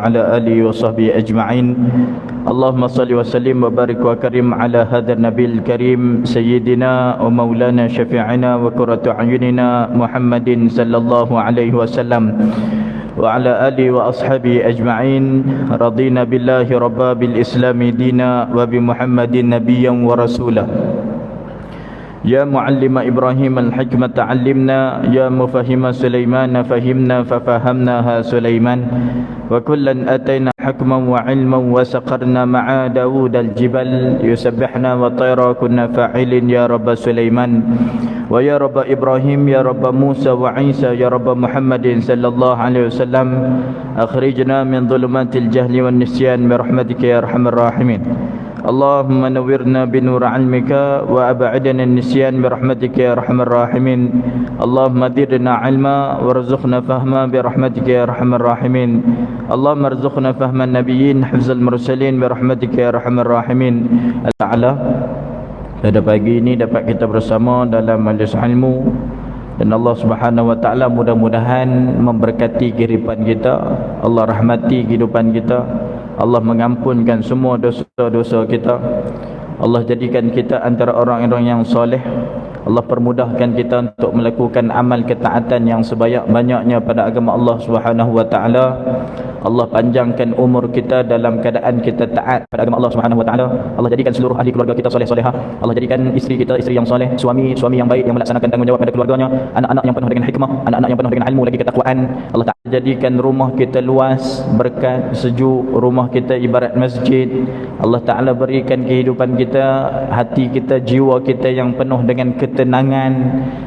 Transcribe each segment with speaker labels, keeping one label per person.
Speaker 1: وعلى آله وصحبه أجمعين. اللهم صل وسلم وبارك وكرم على هذا النبي الكريم سيدنا ومولانا شفيعنا وقرة أعيننا محمد صلى الله عليه وسلم وعلى آله وأصحابه أجمعين. رضينا بالله ربا، بالإسلام دينا، وبمحمد نبيا ورسولا. يا معلم إبراهيم الحكمة علمنا، يا مفهم سليمان فهمنا ففهمناها سليمان. وكلا أتينا حكما وعلما وسقرنا مع داود الجبل يسبحنا وطيرا كنا فاعل يا رب سليمان. ويا رب إبراهيم، يا رب موسى وعيسى، يا رب محمد صلى الله عليه وسلم. أخرجنا من ظلمات الجهل والنسيان برحمتك يا أرحم الراحمين. اللهم نورنا بنور علمك وأبعدنا النسيان برحمتك يا أرحم الراحمين. اللهم زدنا علما وارزقنا فهما برحمتك يا أرحم الراحمين. اللهم ارزقنا فهم النبيين حفظ المرسلين برحمتك يا أرحم الراحمين. Ta'ala, pada pagi ini dapat kita bersama dalam majlis ilmu, dan Allah Subhanahu wa taala mudah-mudahan memberkati kehidupan kita, Allah rahmati kehidupan kita, Allah mengampunkan semua dosa-dosa kita, Allah jadikan kita antara orang-orang yang soleh, Allah permudahkan kita untuk melakukan amal ketaatan yang sebanyak-banyaknya pada agama Allah Subhanahu wa taala. Allah panjangkan umur kita dalam keadaan kita taat pada agama Allah Subhanahu wa taala. Allah jadikan seluruh ahli keluarga kita soleh-solehah. Allah jadikan isteri kita isteri yang soleh, suami yang baik yang melaksanakan tanggungjawab pada keluarganya, anak-anak yang penuh dengan hikmah, anak-anak yang penuh dengan ilmu lagi ketakwaan. Allah Ta'ala jadikan rumah kita luas, berkat, sejuk, rumah kita ibarat masjid. Allah Ta'ala berikan kehidupan kita, hati kita, jiwa kita yang penuh dengan ketenangan.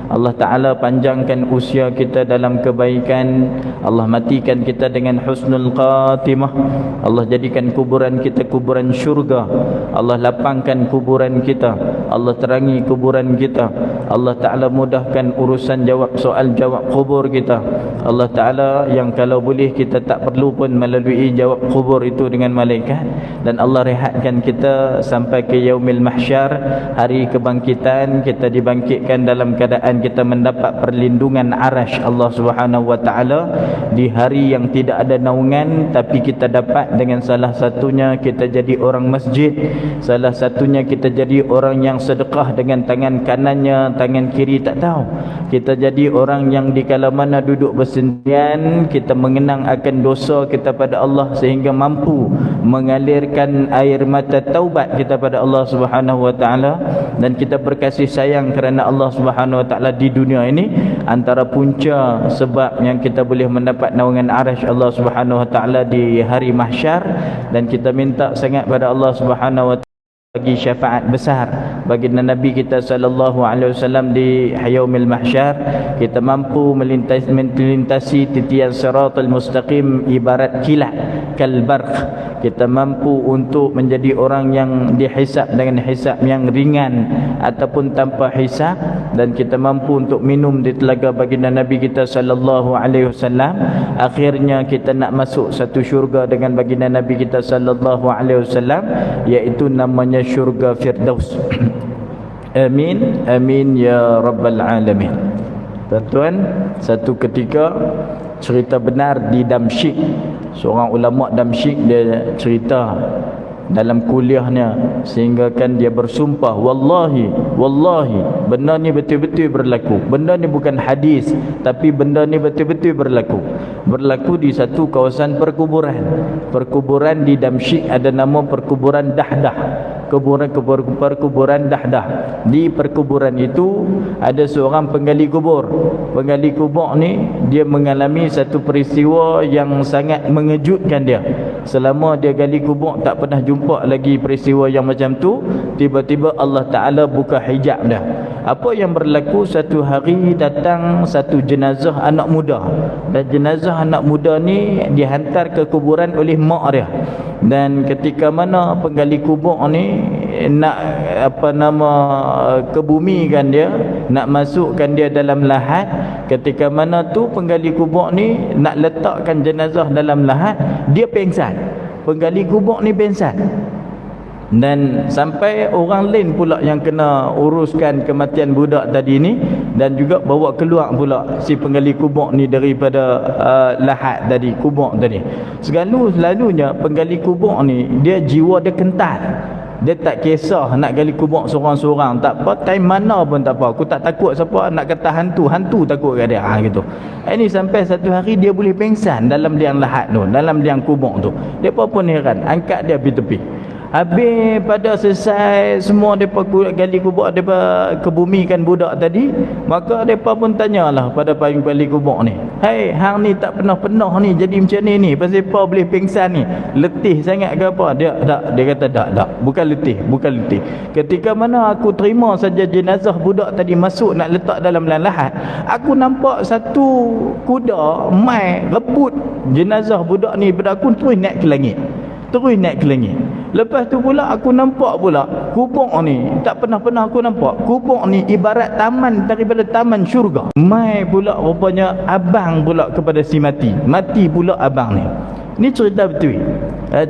Speaker 1: Allah Ta'ala panjangkan usia kita dalam kebaikan. Allah matikan kita dengan husnul khatimah. Allah jadikan kuburan kita kuburan syurga. Allah lapangkan kuburan kita, Allah terangi kuburan kita. Allah Ta'ala mudahkan urusan soal jawab kubur kita. Allah Ta'ala yang kalau boleh kita tak perlu pun melalui jawab kubur itu dengan malaikat. Dan Allah rehatkan kita sampai ke yaumil mahsyar, hari kebangkitan. Kita dibangkitkan dalam keadaan kita mendapat perlindungan arasy Allah Subhanahu wa taala di hari yang tidak ada naungan. Tapi kita dapat dengan salah satunya kita jadi orang masjid, salah satunya kita jadi orang yang sedekah dengan tangan kanannya, tangan kiri tak tahu. Kita jadi orang yang dikala mana duduk bersendirian, kita mengenang akan dosa kita pada Allah sehingga mampu mengalirkan air mata taubat kita pada Allah Subhanahu wa taala. Dan kita berkasih sayang kerana Allah Subhanahu wa taala di dunia ini. Antara punca sebab yang kita boleh mendapat naungan arasy Allah Subhanahu wa taala di hari mahsyar. Dan kita minta sangat pada Allah Subhanahu wa taala bagi syafaat besar bagi Nabi kita sallallahu alaihi wasallam di yaumil mahsyar. Kita mampu melintasi titian siratal mustaqim ibarat kilat kalbarq. Kita mampu untuk menjadi orang yang dihisab dengan hisab yang ringan ataupun tanpa hisab. Dan kita mampu untuk minum di telaga baginda Nabi kita sallallahu alaihi wasallam. Akhirnya kita nak masuk satu syurga dengan baginda Nabi kita sallallahu alaihi wasallam, iaitu namanya syurga Firdaus. Amin, amin ya rabbal alamin. Tuan-tuan, satu ketika cerita benar di Damsyik, seorang ulama Damsyik dia cerita dalam kuliahnya, sehingga kan dia bersumpah, wallahi benda ni betul-betul berlaku. Benda ni bukan hadis, tapi benda ni betul-betul berlaku di satu kawasan perkuburan di Damsyik. Ada nama perkuburan Dahdah, perkuburan Dahdah. Di perkuburan itu ada seorang penggali kubur. Penggali kubur ni dia mengalami satu peristiwa yang sangat mengejutkan dia. Selama dia gali kubur tak pernah jumpa lagi peristiwa yang macam tu. Tiba-tiba Allah Ta'ala buka hijab dah. Apa yang berlaku, satu hari datang satu jenazah anak muda. Dan jenazah anak muda ni dihantar ke kuburan oleh mak dia. Dan ketika mana penggali kubur ni nak kebumikan dia, nak masukkan dia dalam lahat, ketika mana tu penggali kubur ni nak letakkan jenazah dalam lahat, dia pengsan. Penggali kubur ni pengsan. Dan sampai orang lain pula yang kena uruskan kematian budak tadi ni, dan juga bawa keluar pula si penggali kubur ni daripada lahat tadi, kubur tadi. Selalunya penggali kubur ni dia jiwa dia kental. Dia tak kisah nak gali kubur seorang-seorang, tak apa, time mana pun tak apa. Aku tak takut siapa nak kata hantu takut kat dia gitu. Ini sampai satu hari dia boleh pengsan dalam liang lahat tu, dalam liang kubur tu. Depa pun heran, angkat dia pergi tepi. Habis pada selesai semua depa gali kubur, depa kebumikan budak tadi, maka depa pun tanyalah pada penggali kubur ni, "Hei, hang ni tak pernah ni jadi macam ni pasal apa boleh pengsan ni? Letih sangat ke apa?" Dia kata tak, bukan letih. Ketika mana aku terima saja jenazah budak tadi masuk nak letak dalam lahat, aku nampak satu kuda mai rebut jenazah budak ni pada aku, terus naik ke langit. Lepas tu pula aku nampak pula kubur ni, tak pernah aku nampak kubur ni ibarat taman daripada taman syurga. Mai pula rupanya abang pula kepada si mati pula abang ni. Ni cerita betul.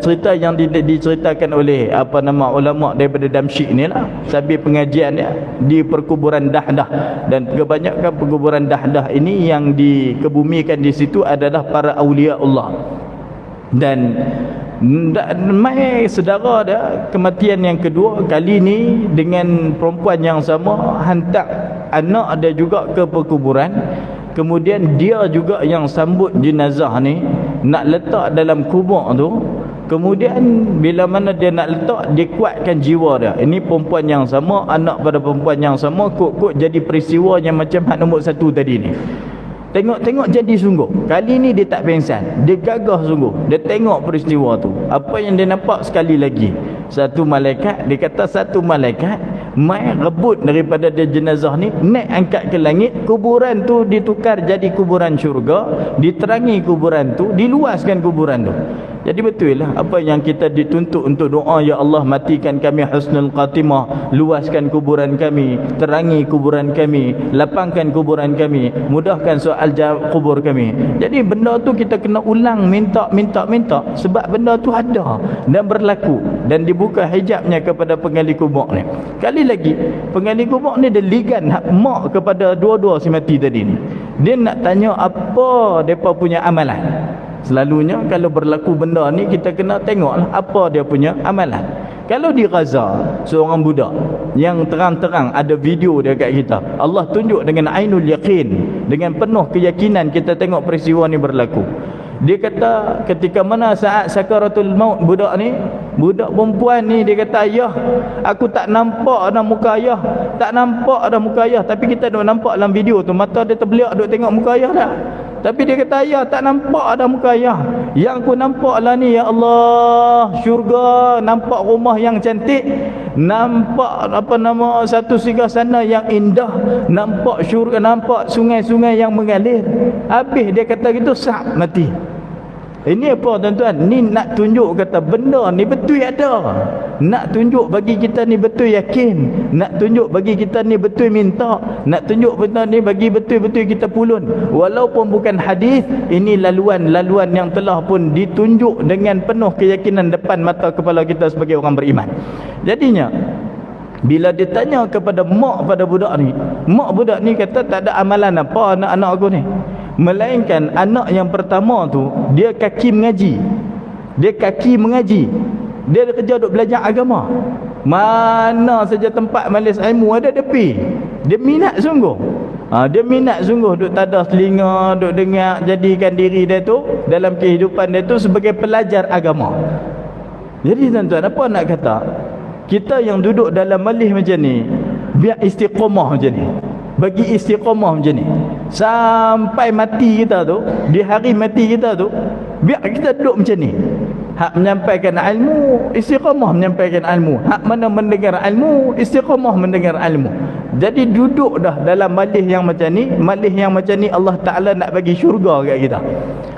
Speaker 1: Cerita yang diceritakan oleh ulama daripada Damsyik ni lah, sambil pengajian dia di perkuburan Dahdah. Dan kebanyakan perkuburan Dahdah ini yang dikebumikan di situ adalah para awliya Allah. Dan mai saudara dia kematian yang kedua kali ni dengan perempuan yang sama, hantar anak dia juga ke perkuburan. Kemudian dia juga yang sambut jenazah ni, nak letak dalam kubur tu. Kemudian bila mana dia nak letak, dia kuatkan jiwa dia. Ini perempuan yang sama, anak pada perempuan yang sama, kok jadi peristiwa yang macam hak nombor 1 tadi ni. Tengok jadi sungguh. Kali ni dia tak pengsan, dia gagah sungguh. Dia tengok peristiwa tu. Apa yang dia nampak sekali lagi, satu malaikat, dia kata satu malaikat mai rebut daripada dia jenazah ni, naik angkat ke langit. Kuburan tu ditukar jadi kuburan syurga, diterangi kuburan tu, diluaskan kuburan tu. Jadi betul lah apa yang kita dituntut untuk doa, ya Allah matikan kami husnul khatimah, luaskan kuburan kami, terangi kuburan kami, lapangkan kuburan kami, mudahkan soal jawab kubur kami. Jadi benda tu kita kena ulang, minta sebab benda tu ada dan berlaku, dan dibuka hijabnya kepada penggali kubur ni. Kali lagi penggali kubur ni dia ligan mak kepada dua-dua si mati tadi ni. Dia nak tanya apa depa punya amalan. Selalunya kalau berlaku benda ni kita kena tengoklah apa dia punya amalan. Kalau di Gaza seorang budak yang terang-terang ada video dia kat kita, Allah tunjuk dengan ainul yaqin, dengan penuh keyakinan kita tengok peristiwa ni berlaku. Dia kata ketika mana saat sakaratul maut budak perempuan ni, dia kata, "Ayah, aku tak nampak dah muka ayah, tapi kita dah nampak dalam video tu, mata dia terbeliak duk tengok muka ayah dah. Tapi dia kata, ayah, tak nampak ada muka ayah. Yang aku nampak lah ni, ya Allah, syurga, nampak rumah yang cantik, nampak satu singgah sana yang indah, nampak syurga, nampak sungai-sungai yang mengalir." Habis dia kata gitu, sah mati. Ini apa tuan-tuan? Ni nak tunjuk kata benda ni betul ada. Nak tunjuk bagi kita ni betul yakin. Nak tunjuk bagi kita ni betul minta. Nak tunjuk benda ni bagi betul-betul kita pulun. Walaupun bukan hadis, ini laluan yang telah pun ditunjuk dengan penuh keyakinan depan mata kepala kita sebagai orang beriman. Jadinya bila ditanya kepada mak pada budak ni, mak budak ni kata tak ada amalan apa anak-anak aku ni, melainkan anak yang pertama tu dia kaki mengaji. Dia kerja duk belajar agama. Mana saja tempat majlis ilmu ada dia pergi. Dia minat sungguh. Dia minat sungguh duk tadah telinga, duk dengar, jadikan diri dia tu dalam kehidupan dia tu sebagai pelajar agama. Jadi tuan-tuan, apa nak kata? Kita yang duduk dalam majlis macam ni, biar istiqamah macam ni. Bagi istiqamah macam ni sampai mati kita tu, di hari mati kita tu, biar kita duduk macam ni. Hak menyampaikan ilmu, istiqamah menyampaikan ilmu. Hak mana mendengar ilmu, istiqamah mendengar ilmu. Jadi duduk dah dalam majlis yang macam ni. Majlis yang macam ni Allah Ta'ala nak bagi syurga kat kita.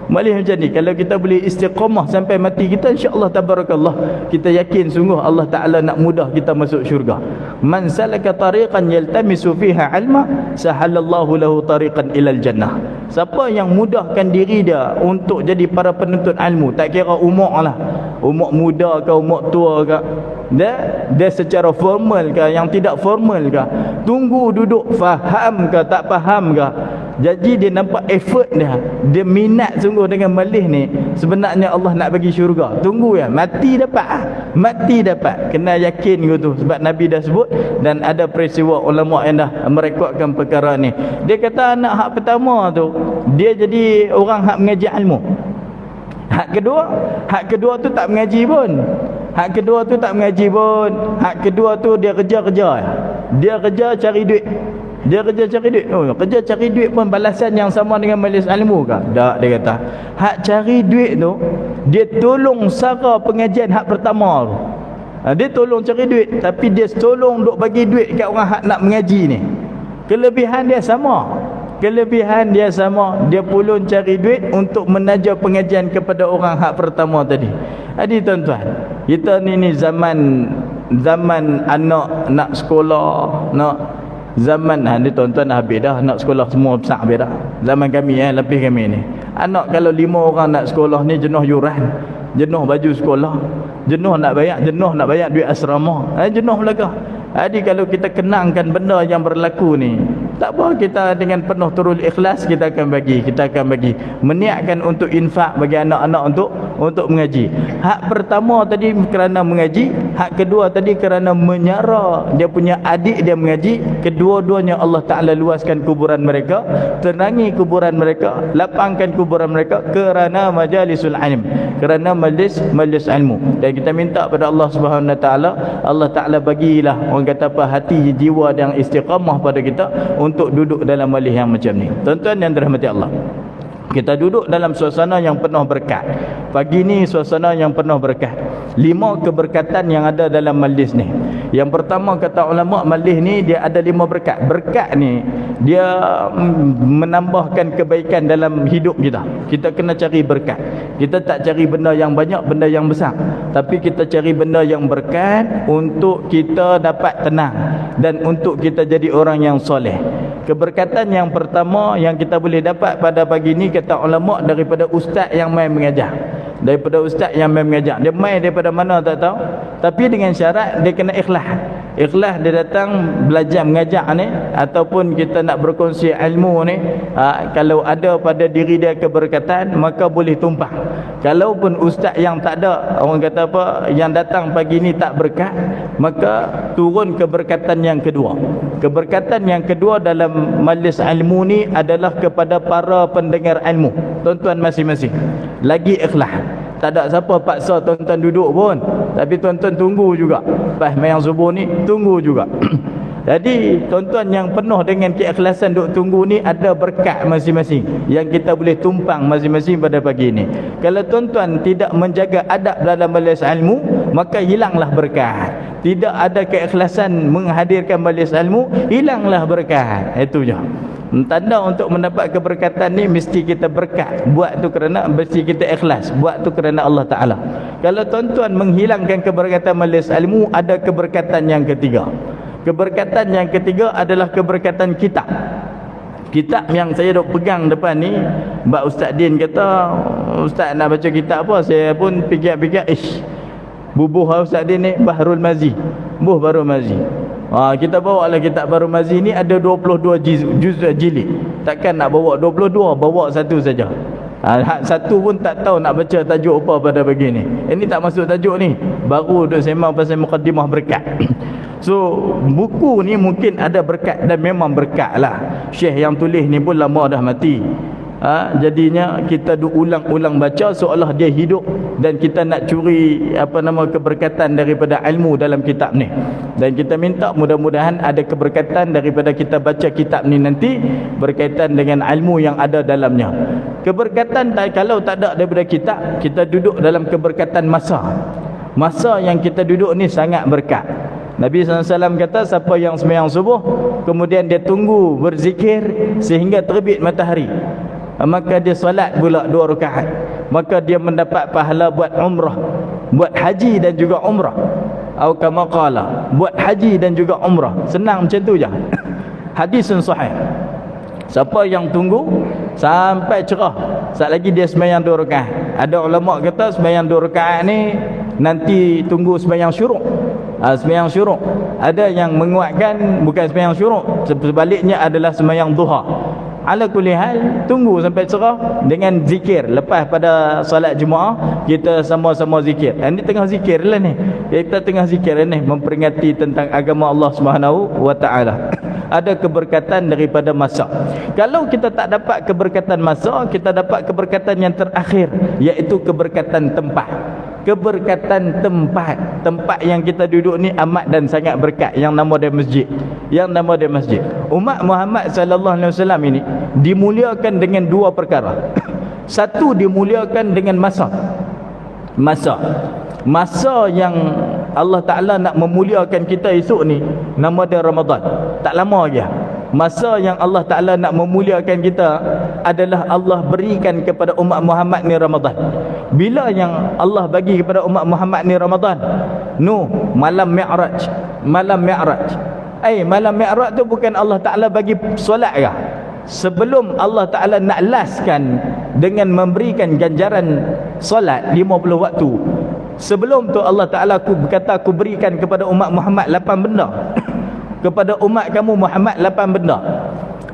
Speaker 1: Majlis macam ni, kalau kita boleh istiqamah sampai mati kita, insya-Allah tabarakallah, kita yakin sungguh Allah Ta'ala nak mudah kita masuk syurga. Man salaka tariqan yaltamisu fiha ilma, sahalallahu lahu tariqan ilal jannah. Siapa yang mudahkan diri dia untuk jadi para penuntut ilmu, tak kira umur lah, umur muda ke umur tua ke, dia secara formal ke yang tidak formal ke, tunggu duduk faham ke tak faham ke. Jadi dia nampak effort dia minat sungguh dengan majlis ni. Sebenarnya Allah nak bagi syurga. Tunggu ya, mati dapat. Kena yakin gitu, sebab Nabi dah sebut dan ada peristiwa ulama yang dah merekodkan perkara ni. Dia kata anak hak pertama tu dia jadi orang hak mengaji ilmu. Hak kedua tu tak mengaji pun. Hak kedua tu dia kerja. Dia kerja cari duit. Kerja cari duit pun balasan yang sama dengan majlis ilmu ke? Tak, dia kata. Hak cari duit tu, dia tolong sara pengajian hak pertama tu. Dia tolong cari duit, tapi dia tolong duk bagi duit kat orang hak nak mengaji ni. Kelebihan dia sama. Dia pulun cari duit untuk menaja pengajian kepada orang hak pertama tadi. Jadi tuan-tuan, kita ni zaman anak nak sekolah, zaman ni tuan-tuan habis dah nak sekolah semua besar habis dah. Zaman kami lebih kami ni. Anak kalau 5 orang nak sekolah ni jenuh yuran, jenuh baju sekolah, jenuh nak bayar duit asrama. Jenuh belaka. Jadi kalau kita kenangkan benda yang berlaku ni, tak apa, kita dengan penuh turul ikhlas kita akan bagi meniatkan untuk infak bagi anak-anak untuk mengaji. Hak pertama tadi kerana mengaji, hak kedua tadi kerana menyara dia punya adik dia mengaji. Kedua-duanya Allah Ta'ala luaskan kuburan mereka, tenangi kuburan mereka, lapangkan kuburan mereka kerana majalisul ilm, kerana majlis ilmu. Dan kita minta pada Allah Subhanahu Wa Ta'ala, Allah Ta'ala bagilah orang kata apa, hati jiwa yang istiqamah pada kita untuk duduk dalam majlis yang macam ni. Tuan-tuan yang dirahmati Allah, kita duduk dalam suasana yang penuh berkat. Pagi ni suasana yang penuh berkat. 5 keberkatan yang ada dalam majlis ni. Yang pertama, kata ulama, majlis ni dia ada 5 berkat. Berkat ni dia menambahkan kebaikan dalam hidup kita. Kita kena cari berkat. Kita tak cari benda yang banyak, benda yang besar, tapi kita cari benda yang berkat untuk kita dapat tenang dan untuk kita jadi orang yang soleh. Keberkatan yang pertama yang kita boleh dapat pada pagi ni, kata ulama, daripada ustaz yang main mengajar. Dia main daripada mana tak tahu, tapi dengan syarat dia kena ikhlas. Dia datang belajar mengajar ni, ataupun kita nak berkongsi ilmu ni, kalau ada pada diri dia keberkatan, maka boleh tumpah. Kalaupun ustaz yang tak ada, orang kata apa, yang datang pagi ni tak berkat, maka turun keberkatan yang kedua. Keberkatan yang kedua dalam majlis ilmu ni adalah kepada para pendengar ilmu. Tuan-tuan masing-masing lagi ikhlas. Tak ada siapa paksa tuan-tuan duduk pun, tapi tuan-tuan tunggu juga. Pas mayang subuh ni tunggu juga. Jadi tuan-tuan yang penuh dengan keikhlasan duk tunggu ni, ada berkat masing-masing yang kita boleh tumpang masing-masing pada pagi ni. Kalau tuan-tuan tidak menjaga adab dalam majlis ilmu, maka hilanglah berkat. Tidak ada keikhlasan menghadirkan majlis ilmu, hilanglah berkat. Itu je. Tanda untuk mendapat keberkatan ni, mesti kita berkat. Buat tu kerana, mesti kita ikhlas. Buat tu kerana Allah Ta'ala. Kalau tuan-tuan menghilangkan keberkatan majlis ilmu, ada keberkatan yang ketiga. Keberkatan yang ketiga adalah keberkatan kitab. Kitab yang saya duk pegang depan ni, Mbak Ustaz Din kata, Ustaz nak baca kitab apa? Saya pun fikir-fikir, bubuh Ustaz Din ni Bahrul Mazi. Bahrul Mazi. Kita bawa lah kitab Bahrul Mazi ni, ada 22 juz jilid. Takkan nak bawa 22, bawa satu saja. Satu pun tak tahu nak baca tajuk apa pada pagi ni. Ini tak masuk tajuk ni, baru duk sembang pasal mukaddimah berkat. So buku ni mungkin ada berkat, dan memang berkat lah. Syekh yang tulis ni pun lama dah mati. Jadinya kita ulang-ulang baca seolah dia hidup, dan kita nak curi keberkatan daripada ilmu dalam kitab ni. Dan kita minta mudah-mudahan ada keberkatan daripada kita baca kitab ni nanti berkaitan dengan ilmu yang ada dalamnya. Keberkatan kalau tak ada daripada kitab, kita duduk dalam keberkatan masa yang kita duduk ni sangat berkat. Nabi SAW kata, siapa yang sembahyang subuh kemudian dia tunggu berzikir sehingga terbit matahari, maka dia solat pula 2 rakaat, maka dia mendapat pahala buat umrah, buat haji dan juga umrah. Atau kama qala, buat haji dan juga umrah. Senang macam tu je. Hadisun sahih. Siapa yang tunggu sampai cerah, sat lagi dia sembahyang 2 rakaat. Ada ulama kata sembahyang 2 rakaat ni nanti tunggu sembahyang syuruk. Sembahyang syuruk. Ada yang menguatkan bukan sembahyang syuruk, sebaliknya adalah sembahyang duha. Ala kulli hal, tunggu sampai cerah dengan zikir. Lepas pada salat Jumaat kita sama-sama zikir. Ini tengah zikir lah ni. Kita tengah zikir ni memperingati tentang agama Allah Subhanahu wa taala. Ada keberkatan daripada masa. Kalau kita tak dapat keberkatan masa, kita dapat keberkatan yang terakhir, iaitu keberkatan tempat. Keberkatan tempat. Tempat yang kita duduk ni amat dan sangat berkat, yang nama dia masjid. Yang nama dia masjid. Umat Muhammad sallallahu alaihi wasallam ini dimuliakan dengan 2 perkara. Satu, dimuliakan dengan masa. Masa yang Allah Ta'ala nak memuliakan kita esok ni, nama dia Ramadan. Tak lama lagi. Masa yang Allah Ta'ala nak memuliakan kita adalah Allah berikan kepada umat Muhammad ni Ramadan. Bila yang Allah bagi kepada umat Muhammad ni Ramadan? Malam Mi'raj. Malam Mi'raj. Malam Mi'raj tu bukan Allah Ta'ala bagi solat ke? Sebelum Allah Ta'ala nak laskan dengan memberikan ganjaran solat 50 waktu, sebelum tu Allah Ta'ala kata aku berikan kepada umat Muhammad 8 benda. Kepada umat kamu Muhammad 8 benda.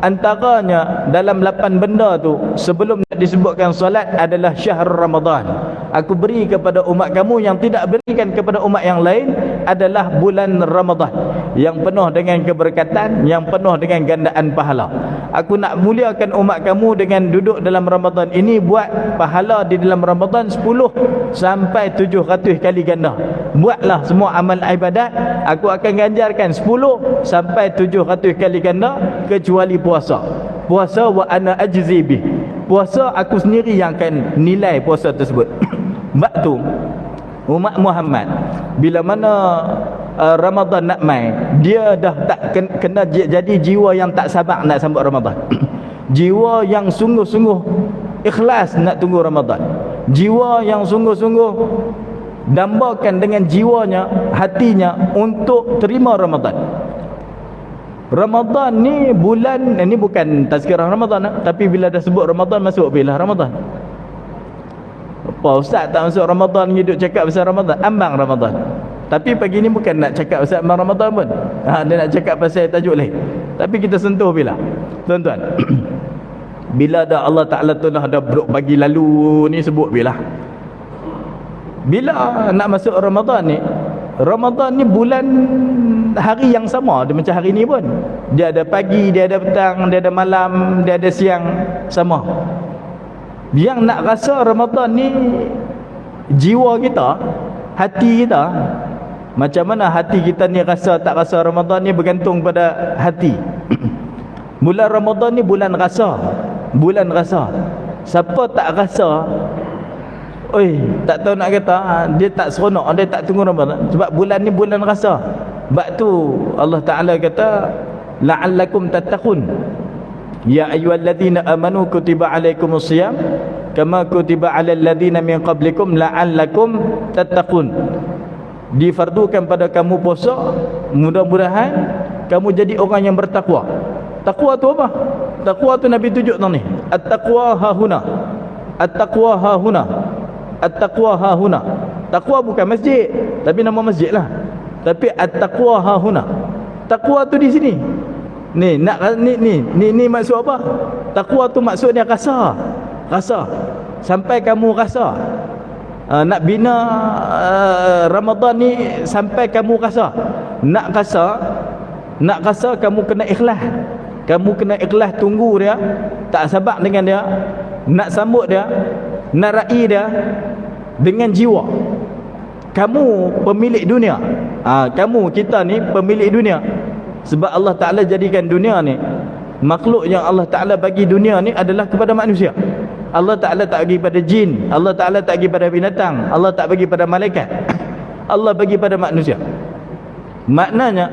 Speaker 1: Antaranya dalam 8 benda tu, sebelum nak disebutkan solat, adalah syahr Ramadan. Aku beri kepada umat kamu yang tidak berikan kepada umat yang lain adalah bulan Ramadan, yang penuh dengan keberkatan, yang penuh dengan gandaan pahala. Aku nak muliakan umat kamu dengan duduk dalam Ramadan ini, buat pahala di dalam Ramadan 10 sampai 700 kali ganda. Buatlah semua amal ibadat, aku akan ganjarkan 10 sampai 700 kali ganda, kecuali puasa. Puasa wa ana ajzi bih. Puasa aku sendiri yang akan nilai puasa tersebut. Sebab tu umat Muhammad bila mana Ramadan nak mai, dia dah tak kena jadi jiwa yang tak sabar nak sambut Ramadan. Jiwa yang sungguh-sungguh ikhlas nak tunggu Ramadan. Jiwa yang sungguh-sungguh dambakan dengan jiwanya, hatinya untuk terima Ramadan. Ramadan ni bulan, ini bukan tazkirah Ramadan, tapi bila dah sebut Ramadan, masuk bila Ramadan. Apa ustaz tak masuk Ramadan hidup cakap pasal Ramadan? Ambang Ramadan. Tapi pagi ni bukan nak cakap pasal ambang Ramadan pun. Dia nak cakap pasal tajuk lain. Tapi kita sentuh bila? Tuan-tuan. Bila dah Allah Ta'ala tu dah bagi lalu ni, sebut bila? Bila nak masuk Ramadan ni bulan hari yang sama, dia macam hari ni pun. Dia ada pagi, dia ada petang, dia ada malam, dia ada siang, sama. Yang nak rasa Ramadan ni jiwa kita, hati kita. Macam mana hati kita ni rasa tak rasa Ramadan ni bergantung pada hati. Bulan Ramadan ni bulan rasa. Bulan rasa. Siapa tak rasa, tak tahu nak kata, dia tak seronok, dia tak tunggu Ramadan. Sebab bulan ni bulan rasa. Sebab tu Allah Ta'ala kata la'allakum tattaqun. Ya ayyuhalladzina amanu kutiba alaikumusiyam kama kutiba alal ladzina min qablikum la'allakum tattaqun. Difardukan pada kamu puasa, mudah-mudahan kamu jadi orang yang bertakwa. Takwa tu apa? Takwa tu Nabi tunjuk tang ni. At-taqwa hahuna. At-taqwa hahuna. At-taqwa hahuna. Takwa bukan masjid, tapi nama masjid lah. Tapi at-taqwa hahuna. Takwa tu di sini. Ni maksud apa? Takwa tu maksudnya rasa. Rasa. Sampai kamu rasa. Nak bina Ramadan ni sampai kamu rasa. Nak rasa kamu kena ikhlas. Kamu kena ikhlas tunggu dia, tak sabar dengan dia, nak sambut dia, nak raih dia dengan jiwa. Kamu pemilik dunia. Kita ni pemilik dunia. Sebab Allah Ta'ala jadikan dunia ni, makhluk yang Allah Ta'ala bagi dunia ni adalah kepada manusia. Allah Ta'ala tak bagi pada jin, Allah Ta'ala tak bagi pada binatang, Allah tak bagi pada malaikat. Allah bagi pada manusia. Maknanya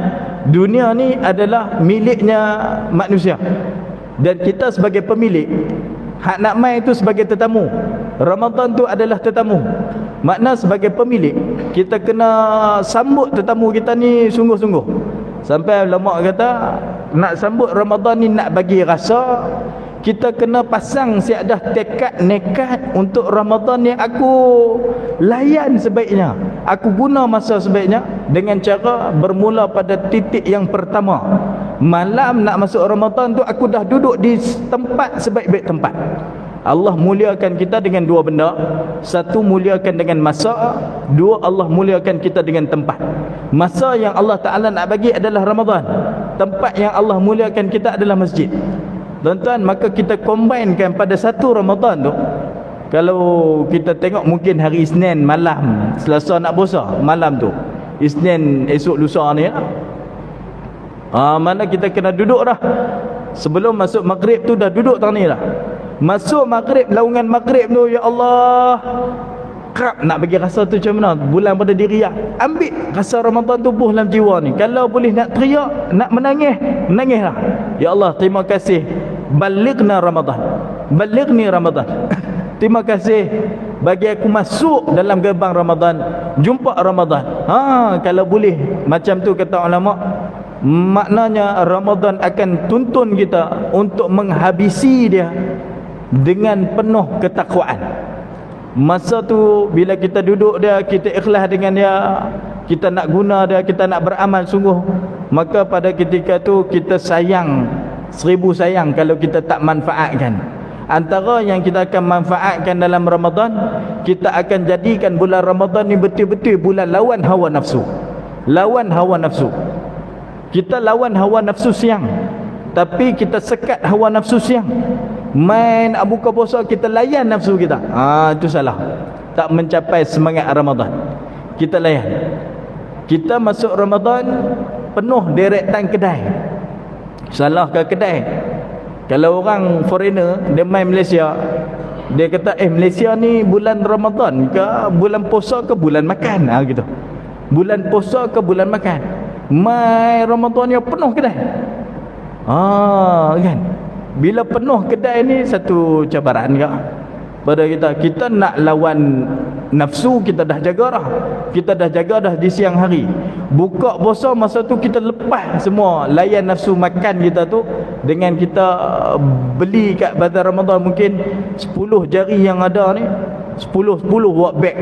Speaker 1: dunia ni adalah miliknya manusia, dan kita sebagai pemilik, hak nak mai itu sebagai tetamu. Ramadan tu adalah tetamu. Makna sebagai pemilik, kita kena sambut tetamu kita ni sungguh-sungguh. Sampai ulama kata nak sambut Ramadan ni nak bagi rasa kita kena pasang siap dah tekad nekat untuk Ramadan ni aku layan sebaiknya, aku guna masa sebaiknya dengan cara bermula pada titik yang pertama. Malam nak masuk Ramadan tu aku dah duduk di tempat sebaik-baik tempat. Allah muliakan kita dengan dua benda. Satu, muliakan dengan masa. Dua, Allah muliakan kita dengan tempat. Masa yang Allah Ta'ala nak bagi adalah Ramadan. Tempat yang Allah muliakan kita adalah masjid. Tuan-tuan, maka kita combinekan pada satu Ramadan tu. Kalau kita tengok mungkin hari Isnin malam, Selasa nak puasa malam tu, Isnin esok lusa ni lah. Mana kita kena duduk dah. Sebelum masuk maghrib tu dah duduk tang ni dah. Masuk maghrib, laungan maghrib tu, ya Allah, kerap nak bagi rasa tu macam mana, bulan pada diri ya. Ambil rasa Ramadan tubuh dalam jiwa ni. Kalau boleh nak teriak, nak menangis, menangislah. Ya Allah, terima kasih, balighna Ramadan, balighni Ramadan. Terima kasih bagi aku masuk dalam gerbang Ramadan, jumpa Ramadan. Kalau boleh macam tu kata ulama, maknanya Ramadan akan tuntun kita untuk menghabisi dia dengan penuh ketakwaan. Masa tu bila kita duduk dia, kita ikhlas dengan dia, kita nak guna dia, kita nak beramal sungguh, maka pada ketika tu kita sayang, 1000 sayang kalau kita tak manfaatkan. Antara yang kita akan manfaatkan dalam Ramadan, kita akan jadikan bulan Ramadan ni betul-betul bulan lawan hawa nafsu. Lawan hawa nafsu. Kita lawan hawa nafsu siang, tapi kita sekat hawa nafsu siang. Main nak buka puasa, kita layan nafsu kita. Itu salah. Tak mencapai semangat Ramadan. Kita layan. Kita masuk Ramadan penuh deretan kedai. Salah ke kedai? Kalau orang foreigner dia main Malaysia, dia kata Malaysia ni bulan Ramadan ke bulan puasa ke bulan makan, gitu. Bulan puasa ke bulan makan. Mai Ramadan yang penuh kedai. Kan. Bila penuh kedai ni satu cabaran ke pada kita. Kita nak lawan nafsu, kita dah jaga dah. Kita dah jaga dah di siang hari. Buka puasa masa tu kita lepas semua layan nafsu makan kita tu dengan kita beli kat bazar Ramadan mungkin 10 jari yang ada ni, 10 buat beg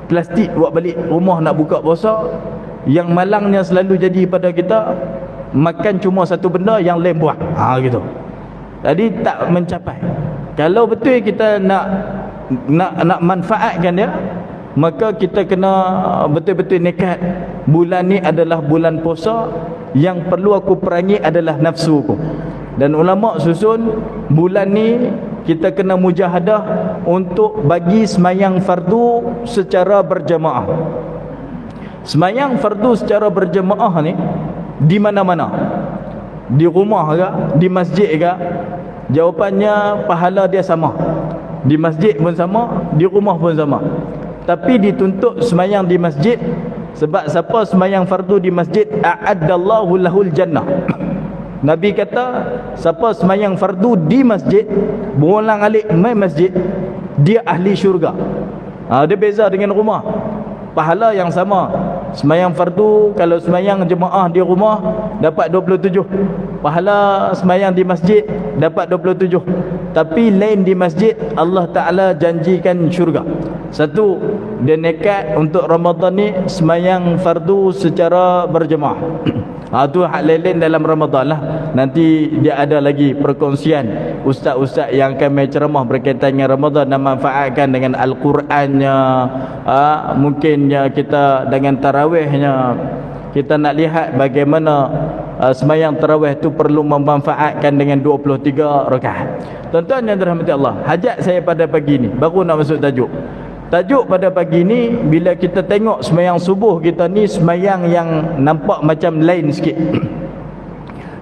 Speaker 1: plastik buat balik rumah nak buka puasa. Yang malangnya selalu jadi pada kita, makan cuma satu benda yang lain buang. Gitu. Jadi tak mencapai. Kalau betul kita nak manfaatkan dia, maka kita kena betul-betul nekat. Bulan ni adalah bulan puasa, yang perlu aku perangi adalah nafsu aku. Dan ulama susun bulan ni kita kena mujahadah untuk bagi semayang fardu secara berjamaah. Semayang fardu secara berjamaah ni di mana-mana, di rumah ke, di masjid ke? Jawapannya pahala dia sama. Di masjid pun sama, di rumah pun sama. Tapi dituntut semayang di masjid, sebab siapa semayang fardu di masjid, a'addallahu lahul jannah. Nabi kata, siapa semayang fardu di masjid, berulang-alik main masjid, dia ahli syurga. Dia beza dengan rumah. Pahala yang sama. Semayang fardu, kalau semayang jemaah di rumah dapat 27. Pahala semayang di masjid dapat 27. Tapi lain di masjid, Allah Ta'ala janjikan syurga. Satu, dia nekat untuk Ramadan ni semayang fardu secara berjemaah. Itu hak lain dalam Ramadan lah. Nanti dia ada lagi perkongsian ustaz-ustaz yang akan menceramah berkaitan dengan Ramadan dan manfaatkan dengan Al-Qurannya. Mungkinnya kita dengan tarawihnya, kita nak lihat bagaimana semayang tarawih tu perlu memanfaatkan dengan 23 rakaat. Tuan-tuan yang dirahmati Allah, hajat saya pada pagi ni, baru nak masuk tajuk. Tajuk pada pagi ni, bila kita tengok semayang subuh kita ni, semayang yang nampak macam lain sikit.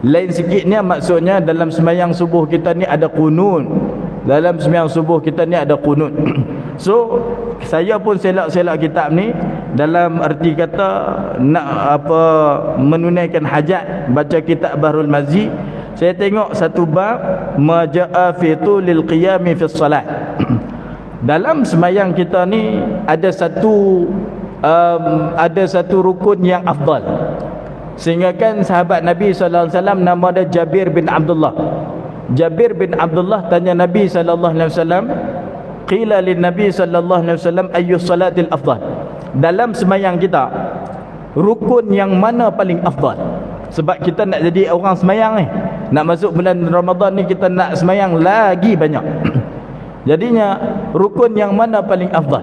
Speaker 1: Lain sikit ni maksudnya dalam semayang subuh kita ni ada qunut. Dalam semayang subuh kita ni ada qunut. So, saya pun selak-selak kitab ni dalam arti kata nak menunaikan hajat, baca kitab Bahrul Mazi. Saya tengok satu bab maja'a fi tulil qiyami fi salat. Dalam semayang kita ni ada satu rukun yang afdal. Sehingga kan sahabat Nabi SAW nama dia Jabir bin Abdullah. Jabir bin Abdullah tanya Nabi sallallahu alaihi wasallam, qila lin Nabi sallallahu alaihi wasallam ayyu salatil afdal? Dalam semayang kita, rukun yang mana paling afdal? Sebab kita nak jadi orang semayang ni, nak masuk bulan Ramadan ni, kita nak semayang lagi banyak. Jadinya rukun yang mana paling afdal?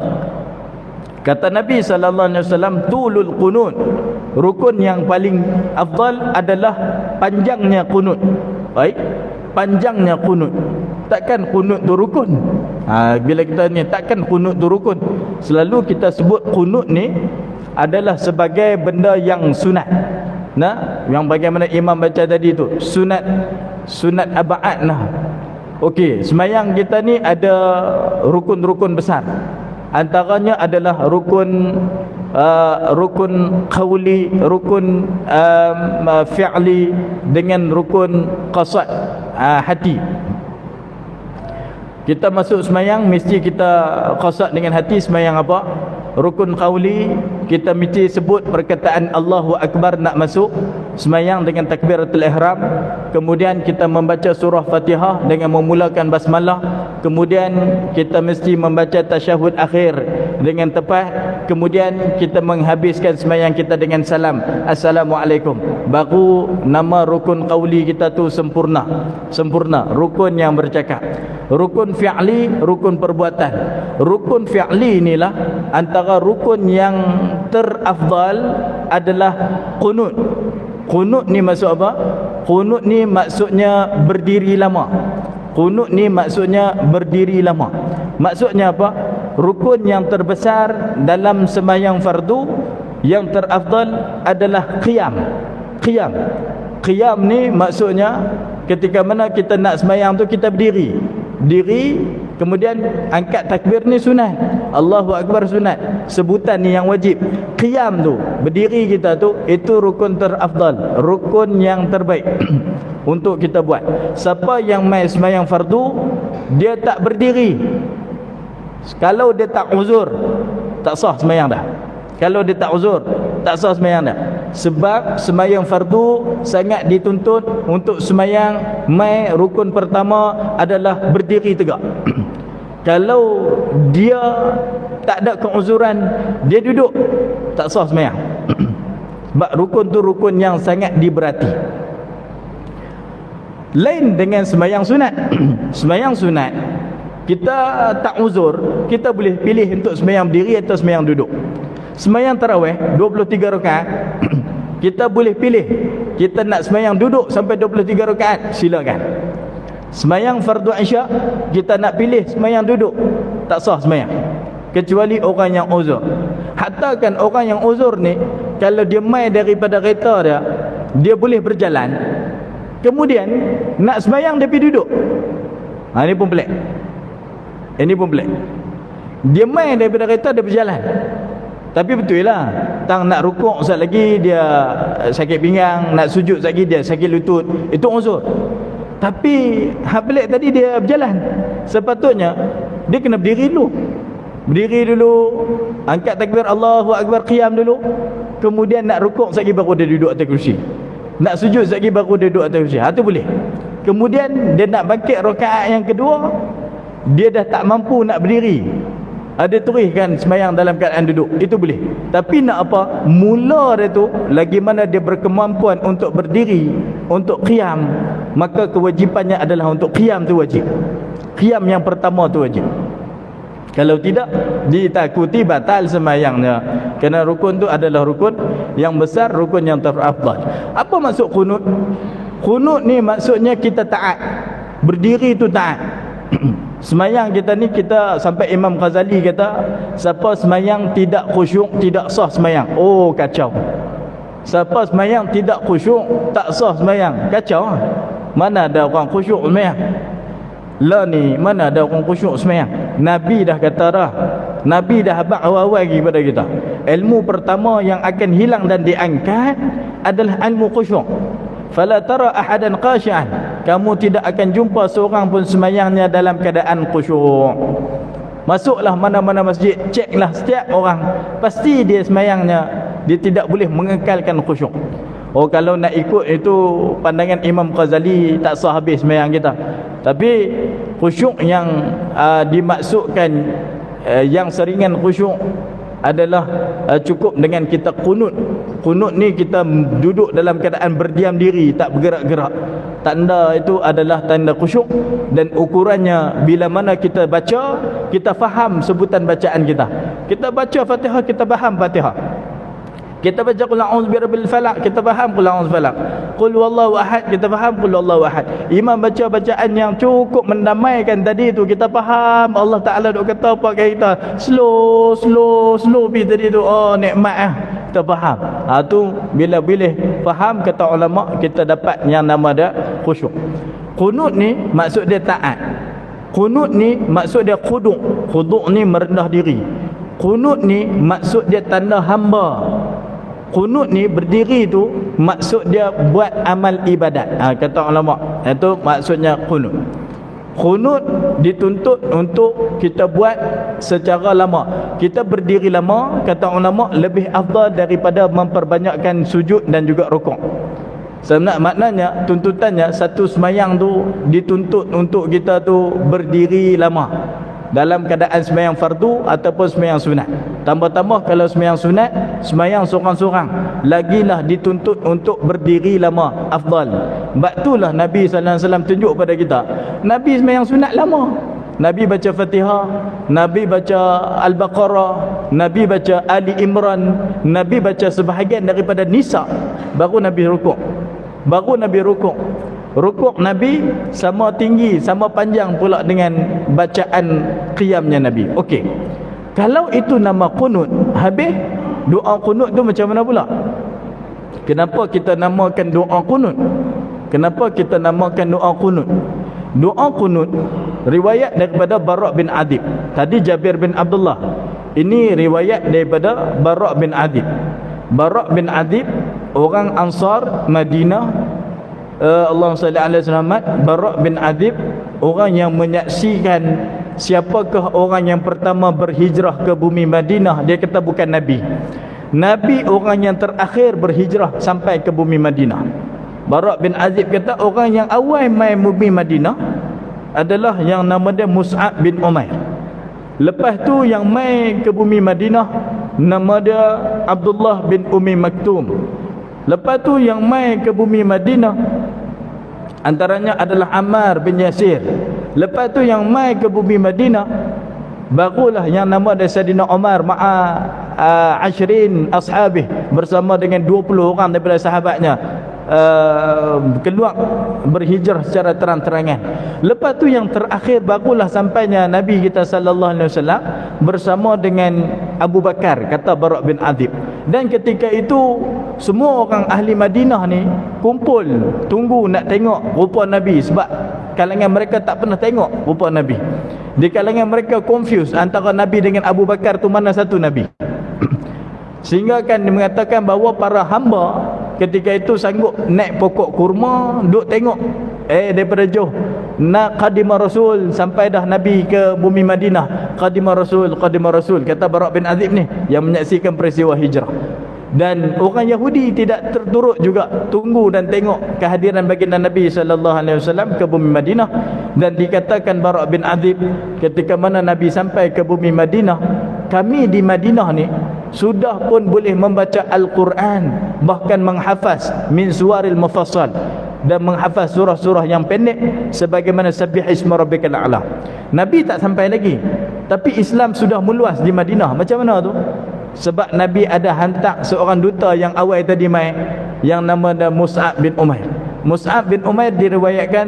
Speaker 1: Kata Nabi sallallahu alaihi wasallam, tulul qunut. Rukun yang paling afdal adalah panjangnya qunut. Baik, panjangnya qunut. Takkan qunut tu rukun? Bila kita ni, takkan qunut tu rukun? Selalu kita sebut qunut ni adalah sebagai benda yang sunat. Nah, yang bagaimana imam baca tadi tu, sunat abad lah. Okey, semayang kita ni ada rukun-rukun besar. Antaranya adalah rukun qawli, rukun fi'li, dengan rukun qasad, hati. Kita masuk semayang mesti kita qasad dengan hati. Semayang apa? Rukun qawli, kita mesti sebut perkataan Allahu Akbar nak masuk semayang dengan takbiratul ihram. Kemudian kita membaca surah Fatihah dengan memulakan basmalah. Kemudian kita mesti membaca tasyahud akhir dengan tepat. Kemudian kita menghabiskan semayang kita dengan salam, Assalamualaikum. Baru nama rukun qawli kita tu sempurna, rukun yang bercakap. Rukun fi'li, rukun perbuatan. Rukun fi'li inilah antara rukun yang terafdal adalah qunut. Qunut ni maksud apa? Qunut ni maksudnya berdiri lama. Qunut ni maksudnya berdiri lama. Maksudnya apa? Rukun yang terbesar dalam sembahyang fardu yang terafdal adalah qiyam. Qiyam ni maksudnya ketika mana kita nak sembahyang tu kita berdiri. Kemudian angkat takbir ni sunat, Allahu Akbar sunat, sebutan ni yang wajib. Qiyam tu, berdiri kita tu, itu rukun terafdal, rukun yang terbaik untuk kita buat. Siapa yang mai sembahyang fardu, dia tak berdiri, kalau dia tak uzur, tak sah sembahyang dah. Kalau dia tak uzur, tak sah sembahyang dah. Sebab sembahyang fardu sangat dituntut untuk sembahyang mai rukun pertama adalah berdiri tegak. Kalau dia tak ada keuzuran, dia duduk, tak sah sembahyang. Sebab rukun tu rukun yang sangat diberati. Lain dengan sembahyang sunat. Sembahyang sunat, kita tak uzur, kita boleh pilih untuk sembahyang berdiri atau sembahyang duduk. Sembahyang tarawih 23 rakaat, kita boleh pilih kita nak sembahyang duduk sampai 23 rakaat, silakan. Sembahyang fardu isyak, kita nak pilih sembahyang duduk, tak sah sembahyang, kecuali orang yang uzur. Hatta kan orang yang uzur ni, kalau dia mai daripada kereta dia boleh berjalan, kemudian nak sembahyang dia pergi duduk. Ini pun pelik. Dia mai daripada kereta, dia berjalan. Tapi betul lah, tang nak rukuk sekejap lagi dia sakit pinggang, nak sujud sekejap lagi dia sakit lutut, itu uzur. Tapi hak pelik tadi dia berjalan. Sepatutnya dia kena berdiri dulu, angkat takbir Allahu Akbar, qiyam dulu, kemudian nak rukuk sekejap lagi baru dia duduk atas kerusi, nak sujud sekejap lagi baru dia duduk atas kerusi. Itu boleh. Kemudian dia nak bangkit rakaat yang kedua, dia dah tak mampu nak berdiri, ada tuliskan sembahyang dalam keadaan duduk, itu boleh. Tapi nak apa? Mula dia tu, lagi mana dia berkemampuan untuk berdiri, untuk qiyam, maka kewajipannya adalah untuk qiyam tu wajib. Qiyam yang pertama tu wajib. Kalau tidak, ditakuti batal sembahyangnya. Kerana rukun tu adalah rukun yang besar, rukun yang terafdal. Apa maksud qunut? Qunut ni maksudnya kita taat. Berdiri tu taat. Semayang kita ni, kita sampai Imam Ghazali kata, siapa semayang tidak khusyuk tidak sah semayang. Oh, kacau. Siapa semayang tidak khusyuk tak sah semayang. Kacau. Mana ada orang khusyuk semayang? Lah ni, mana ada orang khusyuk semayang? Nabi dah kata dah, Nabi dah habaq awal-awal kepada kita, ilmu pertama yang akan hilang dan diangkat adalah ilmu khusyuk. Fala tara ahadan khashi'an, kamu tidak akan jumpa seorang pun semayangnya dalam keadaan khusyuk. Masuklah mana-mana masjid, ceklah setiap orang, pasti dia semayangnya dia tidak boleh mengekalkan khusyuk. Oh, kalau nak ikut itu pandangan Imam Ghazali, tak sah habis sembahyang kita. Tapi khusyuk yang dimaksudkan, yang seringan khusyuk adalah cukup dengan kita kunut. Kunut ni kita duduk dalam keadaan berdiam diri, tak bergerak-gerak. Tanda itu adalah tanda khusyuk, dan ukurannya bila mana kita baca, kita faham sebutan bacaan kita. Kita baca Fatihah, kita faham Fatihah. Kita baca qul a'udzu birabbil falaq, kita faham qul a'udzu falaq. Qul huwallahu ahad, kita faham qul huwallahu ahad. Imam baca bacaan yang cukup mendamaikan tadi tu, kita faham Allah Taala duk kata apa kat kita. Slow pi tadi tu. Oh, nikmat kita faham. Tu bila boleh faham, kata ulama, kita dapat yang nama dia khusyuk. Qunut ni maksud dia taat. Qunut ni maksud dia khuduk. Khuduk ni merendah diri. Qunut ni maksud dia tanda hamba. Qunut ni berdiri tu maksud dia buat amal ibadat. Kata ulama, itu maksudnya qunut. Qunut dituntut untuk kita buat secara lama. Kita berdiri lama, kata ulama, lebih afdal daripada memperbanyakkan sujud dan juga rukuk. Sebenarnya maknanya, tuntutannya, satu semayang tu dituntut untuk kita tu berdiri lama dalam keadaan semayang fardu ataupun semayang sunat. Tambah-tambah kalau semayang sunat, semayang sorang-sorang, lagilah dituntut untuk berdiri lama, afdal. Sebab itulah Nabi SAW tunjuk pada kita, Nabi semayang sunat lama. Nabi baca Fatihah, Nabi baca Al-Baqarah, Nabi baca Ali Imran, Nabi baca sebahagian daripada Nisa, baru Nabi rukuk. Rukuk Nabi sama tinggi, sama panjang pula dengan bacaan qiyamnya Nabi. Okey. Kalau itu nama qunut, habis doa qunut tu macam mana pula? Kenapa kita namakan doa qunut? Kenapa kita namakan doa qunut? Doa qunut riwayat daripada Bara' bin Adib. Tadi Jabir bin Abdullah. Ini riwayat daripada Bara' bin Adib. Bara' bin Adib orang Ansar Madinah. Allahumma salli ala Muhammad. Bara' bin Adib orang yang menyaksikan siapakah orang yang pertama berhijrah ke bumi Madinah. Dia kata bukan Nabi. Nabi orang yang terakhir berhijrah sampai ke bumi Madinah. Bara' bin Adib kata orang yang awal mai bumi Madinah adalah yang nama dia Mus'ab bin Umair. Lepas tu yang mai ke bumi Madinah nama dia Abdullah bin Umi Maktum. Lepas tu yang mai ke bumi Madinah antaranya adalah Ammar bin Yasir. Lepas tu yang mai ke bumi Madinah barulah yang nama dia Sayyidina Umar ma'a ashrin ashabih, bersama dengan 20 orang daripada sahabatnya keluar berhijrah secara terang-terangan. Lepas tu yang terakhir barulah sampainya Nabi kita sallallahu alaihi wasallam bersama dengan Abu Bakar, kata Bara' bin Adib. Dan ketika itu semua orang ahli Madinah ni kumpul tunggu nak tengok rupa Nabi, sebab kalangan mereka tak pernah tengok rupa Nabi. Di kalangan mereka confused antara Nabi dengan Abu Bakar tu mana satu Nabi. Sehingga kan dia mengatakan bahawa para hamba ketika itu sanggup naik pokok kurma duk tengok daripada jauh nak qadimah Rasul, sampai dah Nabi ke bumi Madinah, qadimah Rasul, kata Bara' bin Azib ni yang menyaksikan peristiwa hijrah. Dan orang Yahudi tidak terturut juga tunggu dan tengok kehadiran baginda Nabi sallallahu alaihi wasallam ke bumi Madinah. Dan dikatakan Bara' bin Azib ketika mana Nabi sampai ke bumi Madinah, kami di Madinah ni sudah pun boleh membaca Al-Quran, bahkan menghafaz min suwaril mufassal, dan menghafaz surah-surah yang pendek sebagaimana Sabbih isma rabbikal a'la. Nabi tak sampai lagi, tapi Islam sudah meluas di Madinah. Macam mana tu? Sebab Nabi ada hantar seorang duta yang awal tadi mai, yang nama dia Mus'ab bin Umair. Mus'ab bin Umair diriwayatkan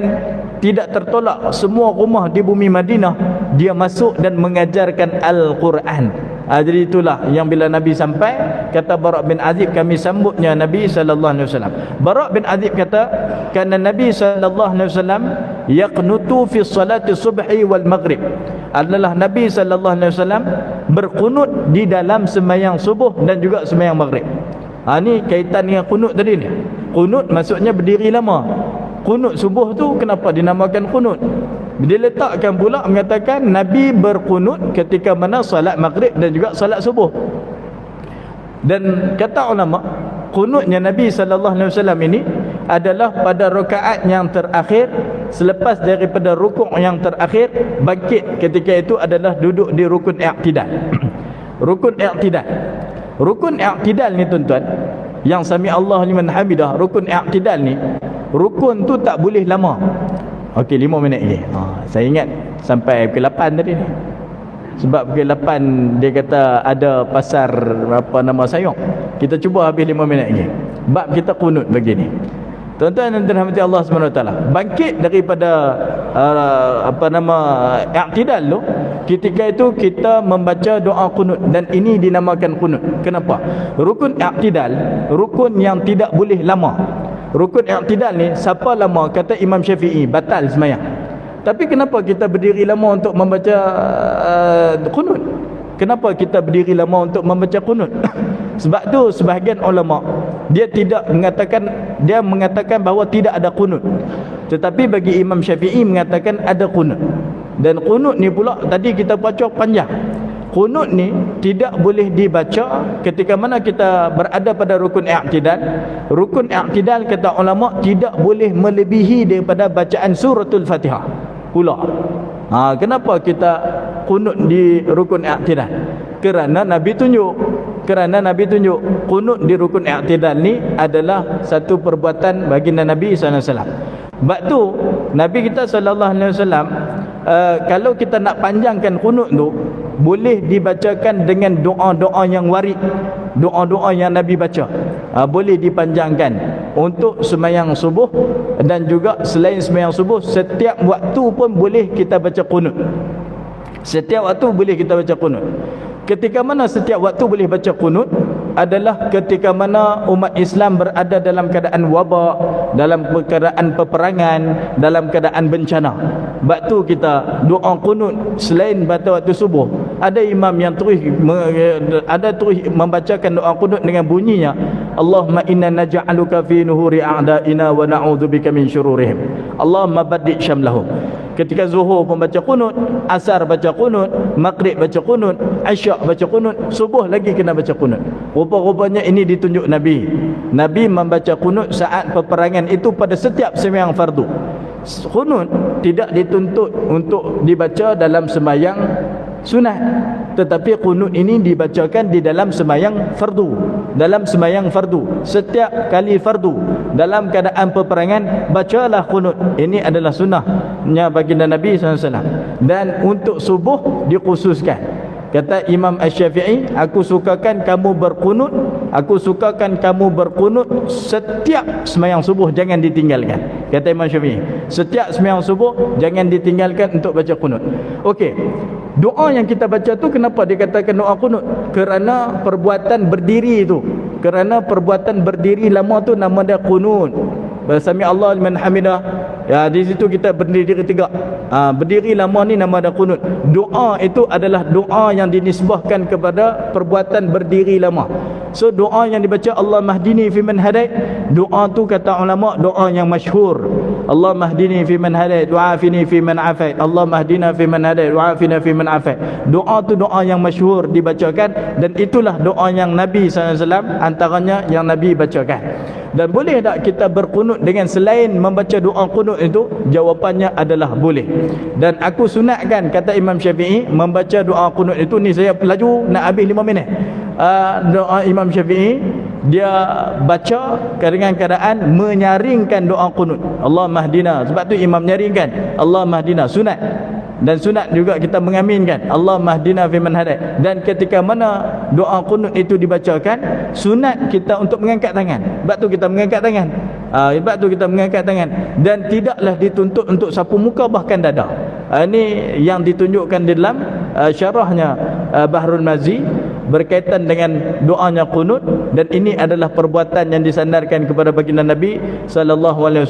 Speaker 1: tidak tertolak semua rumah di bumi Madinah dia masuk dan mengajarkan Al-Quran. Jadi itulah yang bila Nabi sampai, kata Bara' bin Azib, kami sambutnya Nabi sallallahu alaihi wasallam. Bara' bin Azib kata, kerana Nabi sallallahu alaihi wasallam yaqnutu fi salati subhi wal maghrib. Adalah Nabi sallallahu alaihi wasallam berqunut di dalam sembahyang subuh dan juga sembahyang maghrib. Ni kaitan dengan qunut tadi ni. Qunut maksudnya berdiri lama. Qunut subuh tu kenapa dinamakan qunut? Diletakkan pula mengatakan Nabi berqunut ketika mana salat maghrib dan juga salat subuh. Dan kata ulama, Kunutnya Nabi SAW ini adalah pada rakaat yang terakhir, selepas daripada rukuk yang terakhir, bangkit ketika itu adalah duduk di rukun i'tidal. Rukun i'tidal. Rukun i'tidal ni tuan-tuan, yang sami Allah liman hamidah, rukun i'tidal ni, rukun tu tak boleh lama. Okey, 5 minit lagi. Saya ingat sampai pukul 8 tadi ni. Sebab pukul 8 dia kata ada pasar apa nama sayur. Kita cuba habis 5 minit lagi. Bab kita kunut begini. Tuan-tuan dan dirahmati Allah SWT, bangkit daripada i'tidal tu, ketika itu kita membaca doa kunut, dan ini dinamakan kunut. Kenapa? Rukun i'tidal, rukun yang tidak boleh lama. Rukun i'tidal ni siapa lama, kata Imam Syafi'i, batal sembahyang. Tapi kenapa kita berdiri lama untuk membaca kunut? Kenapa kita berdiri lama untuk membaca kunut? Sebab tu sebahagian ulama dia mengatakan bahawa tidak ada kunut. Tetapi bagi Imam Syafi'i mengatakan ada kunut. Dan kunut ni pula tadi kita baca panjang. Kunut ni tidak boleh dibaca ketika mana kita berada pada rukun i'tidal. Rukun i'tidal kata ulama tidak boleh melebihi daripada bacaan suratul Fatihah pula. Kenapa kita kunut di rukun i'tidal? Kerana Nabi tunjuk kunut di rukun i'tidal ni adalah satu perbuatan baginda Nabi SAW. Sebab tu Nabi kita SAW, kalau kita nak panjangkan kunut tu, boleh dibacakan dengan doa-doa yang warid, doa-doa yang Nabi baca. Boleh dipanjangkan untuk sembahyang subuh, dan juga selain sembahyang subuh, setiap waktu pun boleh kita baca kunut. Setiap waktu boleh kita baca kunut. Ketika mana setiap waktu boleh baca kunut adalah ketika mana umat Islam berada dalam keadaan wabak, dalam keadaan peperangan, dalam keadaan bencana. Sebab tu kita doa kunut selain pada waktu subuh. Ada imam yang terus membacakan doa kunut dengan bunyinya, Allahumma inna naj'aluka fi nuhuri a'da'ina wa na'udzubika min syururihim. Allahumma baddi' syamlahum. Ketika zuhur pun baca kunut, asar baca kunut, maghrib baca kunut, isyak baca kunut, subuh lagi kena baca kunut. Rupa-rupanya ini ditunjuk Nabi. Nabi membaca kunut saat peperangan itu pada setiap sembahyang fardu. Kunut tidak dituntut untuk dibaca dalam sembahyang sunat, tetapi kunut ini dibacakan di dalam sembahyang fardu. Dalam sembahyang fardu, setiap kali fardu dalam keadaan peperangan, bacalah kunut. Ini adalah sunnahnya baginda Nabi SAW. Dan untuk subuh dikhususkan. Kata Imam Asy-Syafi'i, aku sukakan kamu berkunut, setiap sembahyang subuh, jangan ditinggalkan. Kata Imam Syafi'i, setiap sembahyang subuh jangan ditinggalkan untuk baca kunut. Okey, doa yang kita baca tu kenapa dikatakan doa kunut? Kerana perbuatan berdiri itu, kerana perbuatan berdiri lama tu nama dia kunut. Sami Allah liman hamidah. Ya, di situ kita berdiri tegak. Berdiri lama ni nama dia kunut. Doa itu adalah doa yang dinisbahkan kepada perbuatan berdiri lama. So doa yang dibaca Allah mahdini fi man hadait, doa tu kata ulama doa yang masyhur. Allah mahdini fi man hadait wa afini fi man afait. Allah mahdina fi man hadait wa afina fi man afait. Doa tu doa yang masyhur dibacakan, dan itulah doa yang Nabi SAW antaranya yang Nabi bacakan. Dan boleh tak kita berkunut dengan selain membaca doa kunut itu? Jawapannya adalah boleh. Dan aku sunatkan, kata Imam Syafi'i, membaca doa kunut itu. Ni saya pelaju nak habis 5 minit. Doa Imam Syafi'i, dia baca dengan keadaan menyaringkan doa kunut, Allah mahdina. Sebab tu imam nyaringkan Allah mahdina, sunat. Dan sunat juga kita mengaminkan Allah mahdina fi man hadait. Dan ketika mana doa kunut itu dibacakan, sunat kita untuk mengangkat tangan. Sebab tu kita mengangkat tangan. Dan tidaklah dituntut untuk sapu muka, bahkan dada. Ini yang ditunjukkan di dalam syarahnya Bahrul Mazi berkaitan dengan doanya kunut. Dan ini adalah perbuatan yang disandarkan kepada baginda Nabi SAW.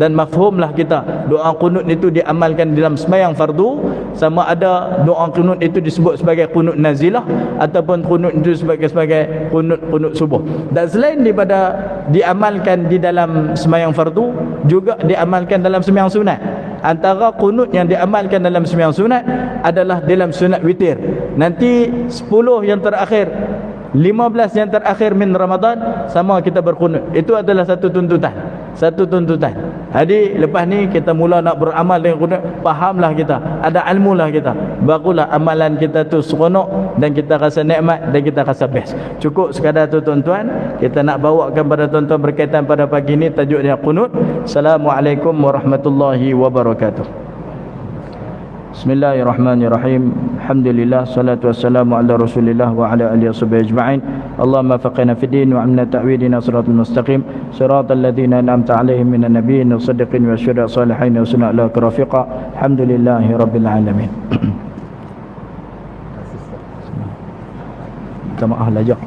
Speaker 1: Dan mafhumlah kita doa kunut itu diamalkan dalam sembahyang fardu, sama ada doa kunut itu disebut sebagai kunut nazilah ataupun kunut itu sebagai kunut subuh. Dan selain daripada diamalkan di dalam sembahyang fardu, juga diamalkan dalam sembahyang sunat. Antara kunut yang diamalkan dalam sembahyang sunat adalah dalam sunat witir. Nanti 10 yang terakhir 15 yang terakhir min Ramadan sama kita berkunut. Itu adalah satu tuntutan. Satu tuntutan. Jadi lepas ni kita mula nak beramal dengan kunut, fahamlah kita, ada ilmulah kita. Barulah amalan kita tu seronok dan kita rasa nikmat dan kita rasa best. Cukup sekadar tu tuan-tuan. Kita nak bawakan pada tuan-tuan berkaitan pada pagi ni tajuk dia kunut. Assalamualaikum warahmatullahi wabarakatuh. Bismillahirrahmanirrahim. Alhamdulillah, salatu wassalamu ala Rasulillah wa ala alihi washabihi ajma'in. Allahumma faqihna fid din wa amna ta'widina siratal mustaqim, siratal ladzina an'amta 'alaihim minan nabiyyin was-siddiqin wasyuhada'i salihin wa sunna ala rafiqa. Alhamdulillahi rabbil alamin. Minta maaf lajak.